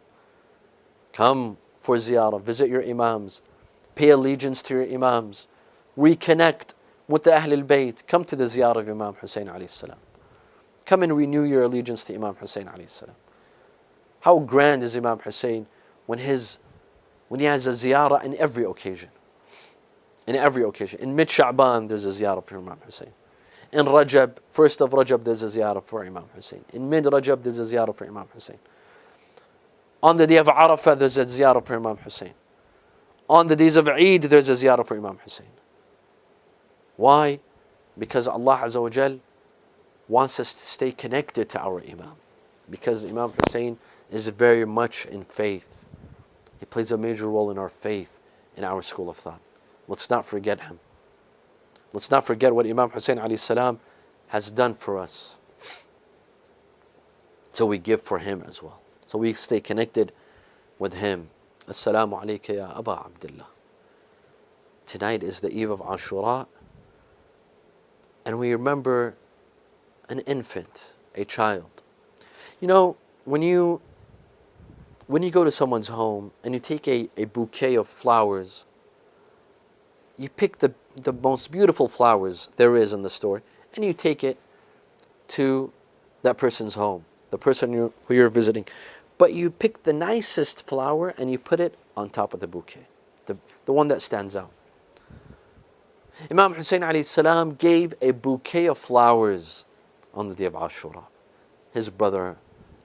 Come for Ziyarah. Visit your Imams. Pay allegiance to your Imams. Reconnect with the Ahlul Bayt. Come to the Ziyarah of Imam Hussein alayhi salam. Come and renew your allegiance to Imam Hussein alayhi salam. How grand is Imam Hussein when he has a ziyarah in every occasion. In every occasion. In mid-Sha'ban, there's a ziyarah for Imam Hussein. In Rajab, first of Rajab, there's a ziyarah for Imam Hussein. In mid-Rajab, there's a ziyarah for Imam Hussein. On the day of Arafah, there's a ziyarah for Imam Hussein. On the days of Eid, there's a ziyarah for Imam Hussein. Why? Because Allah Azza wa Jal wants us to stay connected to our Imam. Because Imam Hussein is very much in faith. He plays a major role in our faith, in our school of thought. Let's not forget him. Let's not forget what Imam Hussein alayhi salam has done for us. So we give for him as well. So we stay connected with him. Assalamu alayka ya Aba Abdullah. Tonight is the eve of Ashura. And we remember an infant, a child. You know, when you go to someone's home and you take a bouquet of flowers, you pick the most beautiful flowers there is in the store, and you take it to that person's home, the person who you're visiting. But you pick the nicest flower and you put it on top of the bouquet, the one that stands out. Imam Hussein alayhi salam gave a bouquet of flowers on the day of Ashura. His brother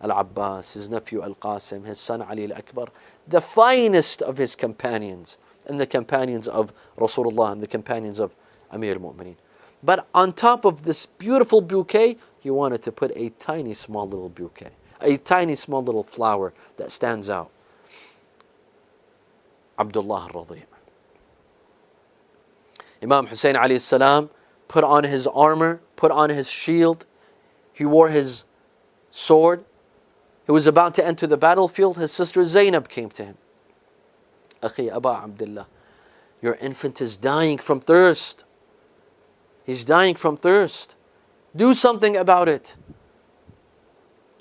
Al-Abbas, his nephew Al-Qasim, his son Ali Al-Akbar, the finest of his companions, and the companions of Rasulullah, and the companions of Amir al-Mu'mineen. But on top of this beautiful bouquet, he wanted to put a tiny small little bouquet, a tiny small little flower that stands out. Abdullah al-Radhi'. Imam Hussein alayhi salam put on his armor, put on his shield, he wore his sword. He was about to enter the battlefield. His sister Zainab came to him. Akhi Aba Abdullah, your infant is dying from thirst. He's dying from thirst. Do something about it.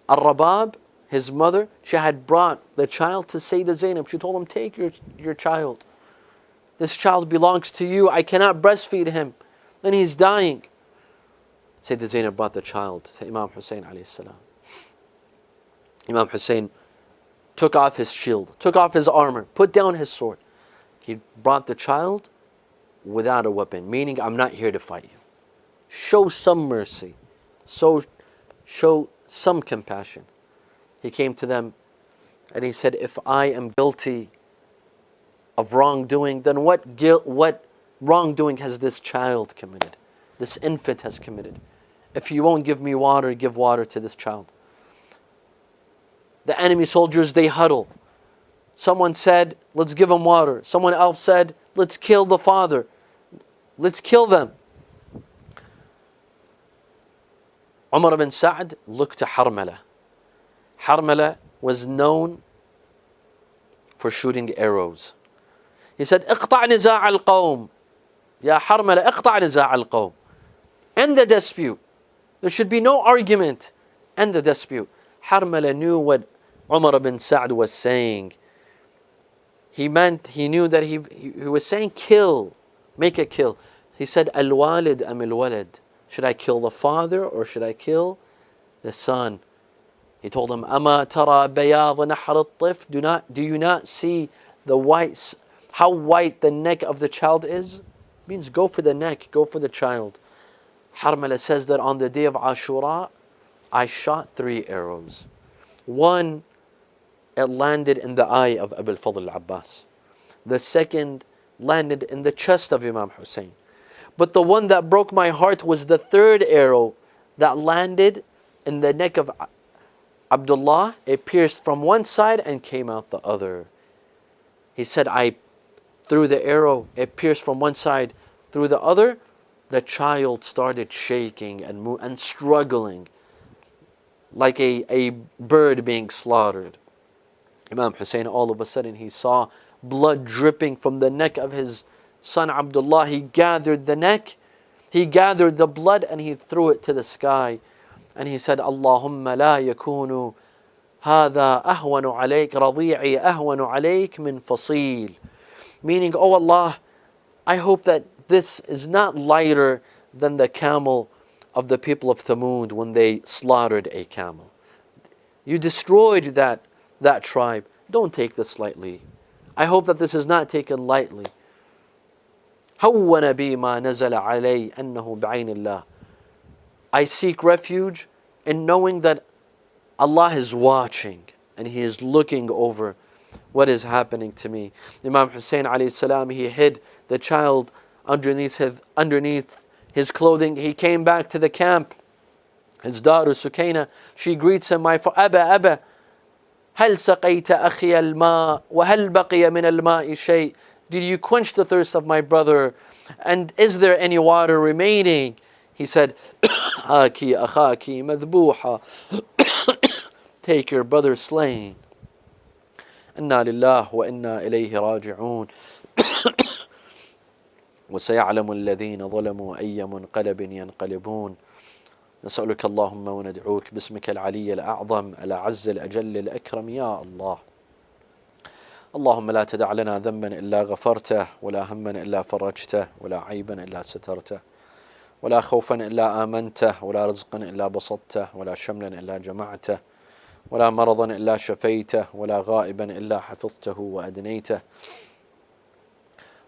Al-Rabab, his mother, she had brought the child to Sayyidah Zainab. She told him, take your child. This child belongs to you. I cannot breastfeed him. Then he's dying. Sayyidah Zainab brought the child to Imam Hussein alayhi salam. Imam Hussein took off his shield, took off his armor, put down his sword. He brought the child without a weapon, meaning I'm not here to fight you. Show some mercy. Show some compassion. He came to them and he said, if I am guilty of wrongdoing, then what wrongdoing has this child committed? This infant has committed. If you won't give me water, give water to this child. The enemy soldiers, they huddle. Someone said, let's give him water. Someone else said, let's kill the father. Let's kill them. Umar ibn Sa'd looked to Harmala. Harmala was known for shooting arrows. He said, اقطع نزاع القوم. Ya Harmala, اقطع نزاع القوم. End the dispute. There should be no argument. End the dispute. Harmala knew what Umar ibn Sa'd was saying. He knew that he was saying kill, make a kill. He said, Al-walid am al-walad. Should I kill the father or should I kill the son? He told him, Ama tara bayad nahr al-tif. Do you not see how white the neck of the child is? It means go for the neck, go for the child. Harmala says that on the day of Ashura, I shot 3 arrows. One, it landed in the eye of Abu al-Fadl al-Abbas. The second landed in the chest of Imam Hussein. But the one that broke my heart was the 3rd arrow that landed in the neck of Abdullah. It pierced from one side and came out the other. He said, I threw the arrow, it pierced from one side, through the other. The child started shaking and struggling like a bird being slaughtered. Imam Hussein, all of a sudden, he saw blood dripping from the neck of his son Abdullah. He gathered the neck, he gathered the blood, and he threw it to the sky. And he said, Allahumma la yakunu hadha ahwanu alayk, radi'i ahwanu alayk min fasil. Meaning, oh Allah, I hope that this is not lighter than the camel of the people of Thamud when they slaughtered a camel. You destroyed that tribe. Don't take this lightly. I hope that this is not taken lightly. هون بي ما نزل علي أنه بعين الله. I seek refuge in knowing that Allah is watching and He is looking over what is happening to me. Imam Hussein alayhi salam, he hid the child underneath his clothing. He came back to the camp. His daughter Sukaina, she greets him, أبا هل سقيت أخي الماء وهل بقي من الماء شيء? Did you quench the thirst of my brother? And is there any water remaining? He said, Aki akhaki madbuha. Take your brother slain. Inna lillah wa inna ilayhi raji'un. وسيعلم الذين ظلموا أي منقلب ينقلبون. نسألك اللهم وندعوك باسمك العلي الأعظم الأعز الأجل الأكرم يا الله. اللهم لا تدع لنا ذنبا إلا غفرته ولا هما إلا فرجته ولا عيبا إلا سترته ولا خوفا إلا آمنته ولا رزقا إلا بسطته ولا شملا إلا جمعته ولا مرضا إلا شفيته ولا غائبا إلا حفظته وأدنيته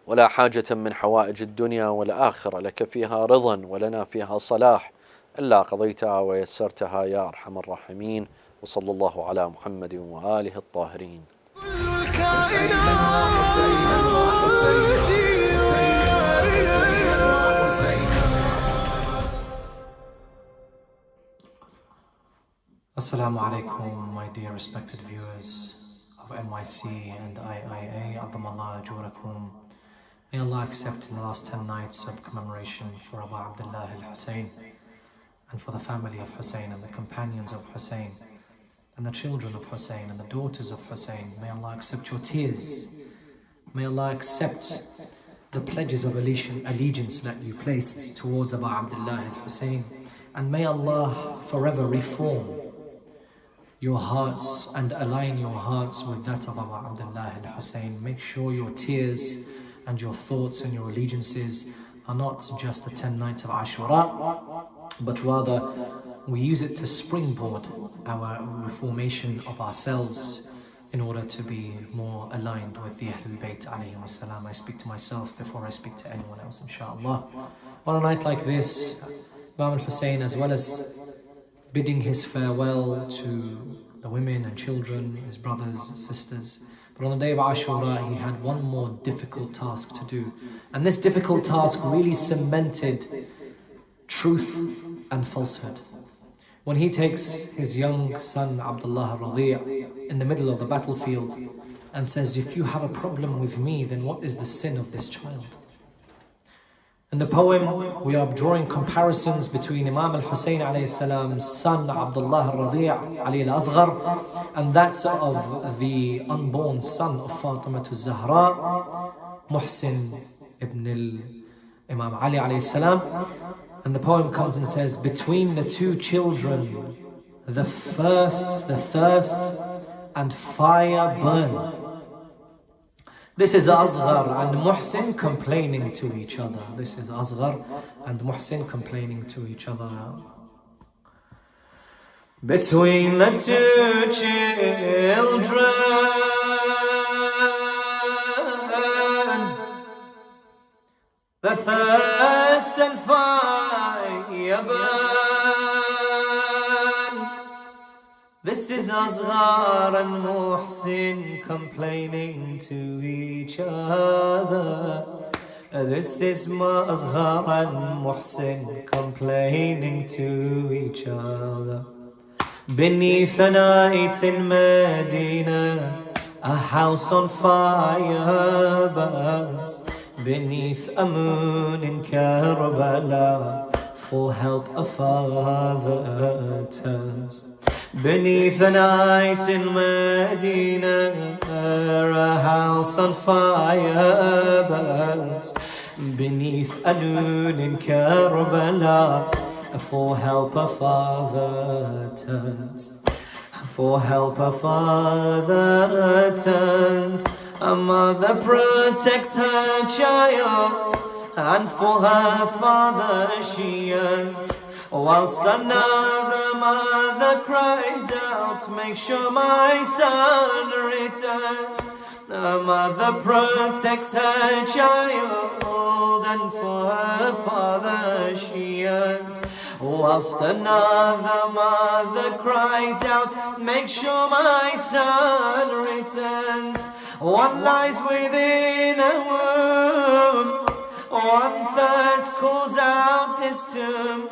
ولا حاجة من حوائج الدنيا والآخرة لك فيها رضا ولنا فيها صلاح إلا قضيتها ويسرتها يا أرحم الراحمين. وصلى الله على محمد وآله الطاهرين. Assalamu alaikum, my dear respected viewers of NYC and IIA. Abdullah Ajurakum. May Allah accept in the last 10 nights of commemoration for Abu Abdullah al-Hussein and for the family of Hussein and the companions of Hussein and the children of Hussein and the daughters of Hussein. May Allah accept your tears. May Allah accept the pledges of allegiance that you placed towards Abu Abdullah al-Hussein. And may Allah forever reform your hearts and align your hearts with that of Abu Abdullah al-Hussein. Make sure your tears and your thoughts and your allegiances are not just the 10 nights of Ashura, but rather we use it to springboard our reformation of ourselves in order to be more aligned with the Ahlul Bayt alayhim salam. I speak to myself before I speak to anyone else, inshallah. On a night like this, Imam al-Hussein, as well as bidding his farewell to the women and children, his brothers, sisters, but on the day of Ashura, he had one more difficult task to do. And this difficult task really cemented truth and falsehood. When he takes his young son, Abdullah al-Radi' in the middle of the battlefield and says, if you have a problem with me, then what is the sin of this child? In the poem, we are drawing comparisons between Imam al-Hussein alayhi salam's son, Abdullah al-Radi' Ali al-Asghar, and that of the unborn son of Fatima al-Zahra, Muhsin ibn Imam Ali alayhi salam. And the poem comes and says, between the two children, the thirst and fire burn. This is Asghar and Muhsin complaining to each other. This is Asghar and Muhsin complaining to each other. Between the two children, the thirst and fire burn. This is Asghar and Muhsin complaining to each other. This is Asghar and Muhsin complaining to each other. Beneath a night in Medina, a house on fire burns. Beneath a moon in Karbala, for help a father turns. Beneath the night in Medina, a house on fire burns. Beneath a noon in Karbala, for help a father turns. For help a father turns. A mother protects her child, and for her father she yearns. whilst another mother cries out, make sure my son returns. A mother protects her child, and for her father she yearns. Whilst another mother cries out, make sure my son returns. One lies within a womb, one thirst calls out his tomb.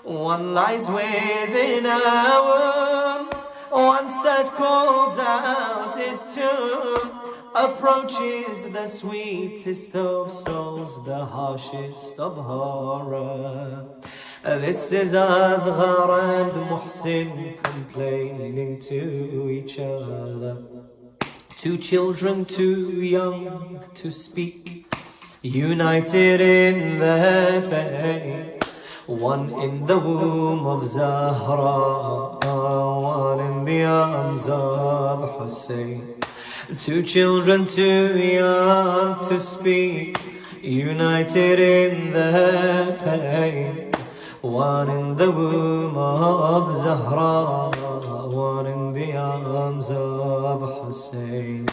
One lies within a womb, one's thirst calls out his tomb. Approaches the sweetest of souls, the harshest of horror. This is Asghar and Muhsin complaining to each other. Two children too young to speak, united in their pain. One in the womb of Zahra, one in the arms of Hossein. Two children too young to speak, united in their pain. One in the womb of Zahra, one in the arms of Hossein.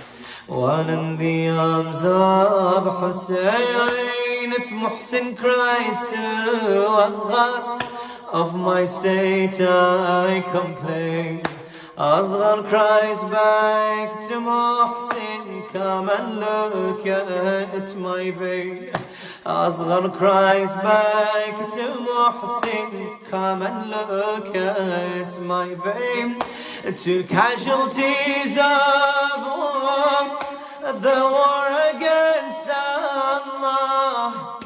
One in the arms of Hossein. If Muhsin cries to Asghar, of my state I complain. Asghar cries back to Muhsin, come and look at my vein. Asghar cries back to Muhsin, come and look at my vein. Two casualties of war, the war against Allah.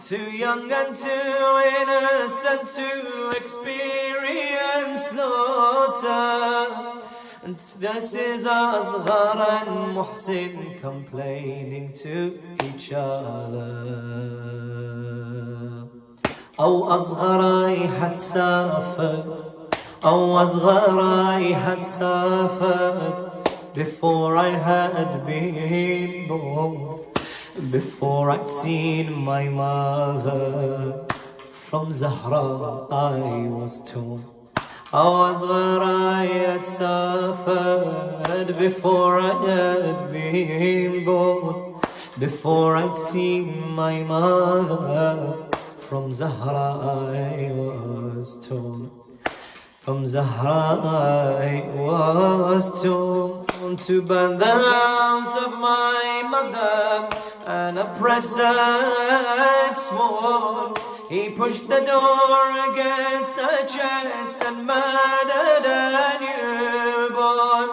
Too young and too innocent to experience slaughter. And this is Asghar and Muhsin complaining to each other. Oh, Asghar, I had suffered. Oh, Asghar, I had suffered before I had been born. Before I'd seen my mother, from Zahra I was torn. Oh, Asghar, I had suffered before I had been born. Before I'd seen my mother, from Zahra I was torn. From Zahra I was torn. To burn the house of my mother, an oppressor had sworn. He pushed the door against her chest and murdered a newborn.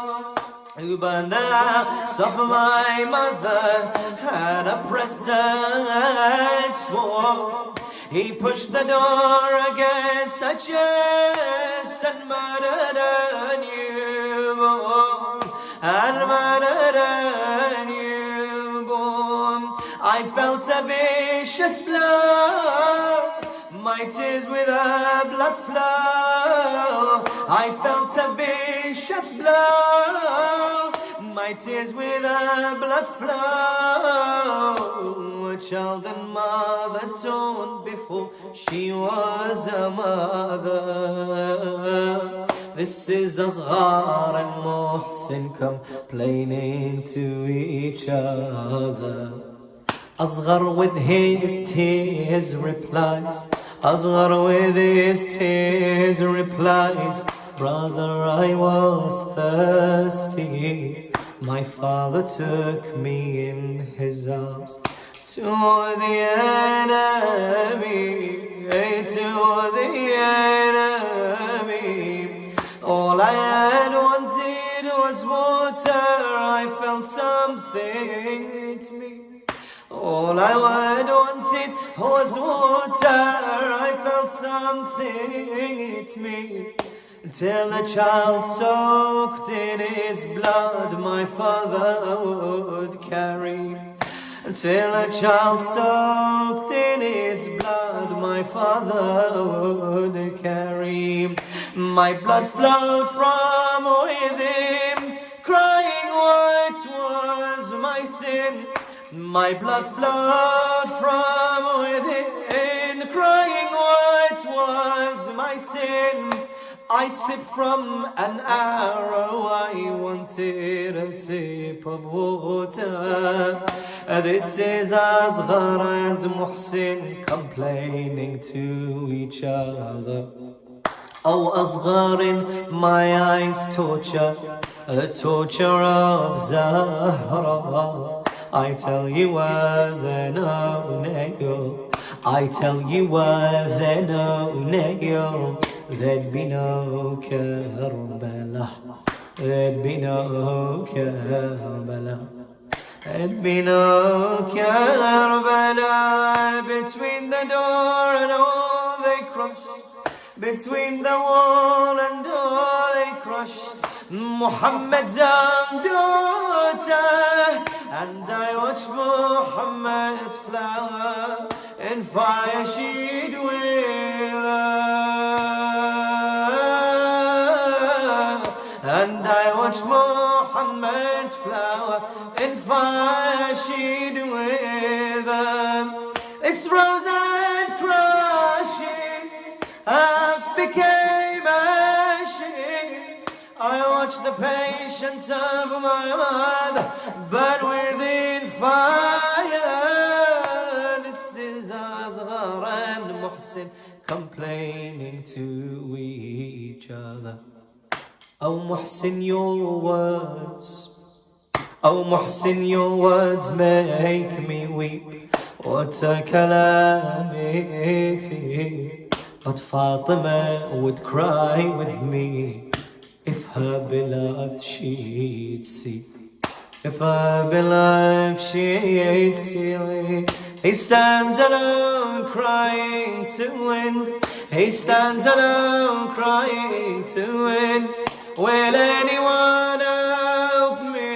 Who burned the house of my mother, an oppressor had sworn. He pushed the door against her chest and murdered a newborn. And murdered a newborn. I felt a vicious blow, my tears with a blood flow. I felt a vicious blow, my tears with a blood flow. A child and mother torn before she was a mother. This is Asghar and Muhsin complaining to each other. Asghar with his tears replies. Asghar with his tears replies. Brother, I was thirsty. My father took me in his arms to the enemy, to the enemy. All I had wanted was water. I felt something hit me. All I had wanted was water. I felt something hit me. Till a child soaked in his blood my father would carry. Till a child soaked in his blood my father would carry. My blood flowed from within, crying what was my sin. My blood flowed from within, crying what was my sin. I sipped from an arrow, I wanted a sip of water. This is Asghar and Muhsin complaining to each other. Oh, Asghar, in my eyes torture, the torture of Zahra. I tell you were there no nail, I tell you were there no nail, there'd be no Karbala, there'd be no Karbala, there'd be no Karbala. Between the door and all they crushed, between the wall and all they crushed Muhammad's own daughter. And I watched Muhammad's flower in fire she'd wither. And I watched Muhammad's flower in fire she'd wither. This rose had crushes, as became ashes. I watched the patience of my mother burn within fire. This is Asghar and Muhsin complaining to each other. Oh Muhsin, your words, oh Muhsin, your words make me weep. What a calamity. But Fatima would cry with me if her beloved she'd see. If her beloved she'd see. He stands alone crying to wind. He stands alone crying to wind. Will anyone help me?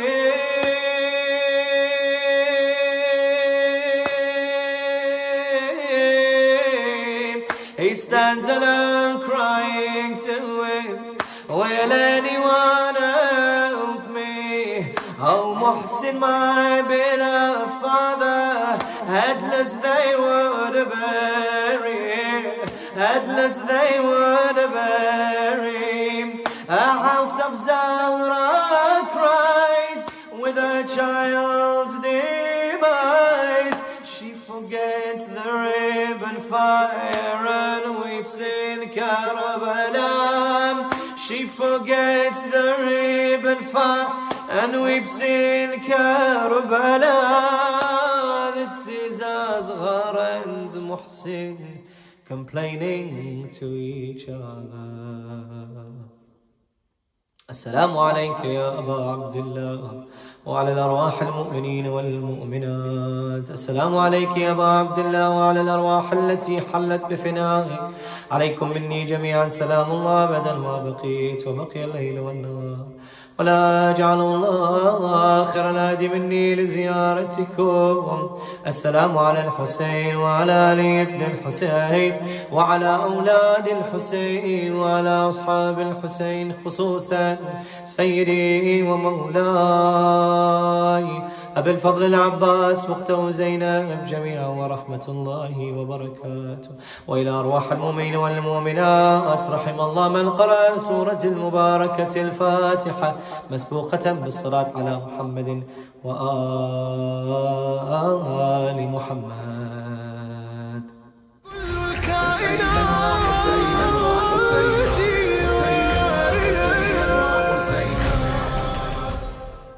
He stands alone crying to wind. Will anyone help me? Oh Muhsin, my beloved father, headless they would bury, headless they would bury. A house of Zahra cries with a child's demise. She forgets the ribbon fire and weeps in Karbala. She forgets the ribbon fire and weeps in Karbala. This is Asghar and Muhsin complaining to each other. السلام عليك يا أبا عبد الله وعلى الأرواح المؤمنين والمؤمنات. السلام عليك يا أبا عبد الله وعلى الأرواح التي حلت بفنائك. عليكم مني جميعا سلام الله أبدا ما بقيت وبقي الليل والنهار. ولا أجعل الله آخر الهدي مني لزيارتكم. السلام على الحسين وعلى علي بن الحسين وعلى أولاد الحسين وعلى أصحاب الحسين، خصوصا سيدي ومولاي أبي الفضل العباس مختو زينب جميعا ورحمة الله وبركاته. وإلى أرواح المؤمنين والمؤمنات، رحم الله من قرأ سورة المباركة الفاتحة مسبوقة بالصلاة على محمد وآل محمد. كل الكائنات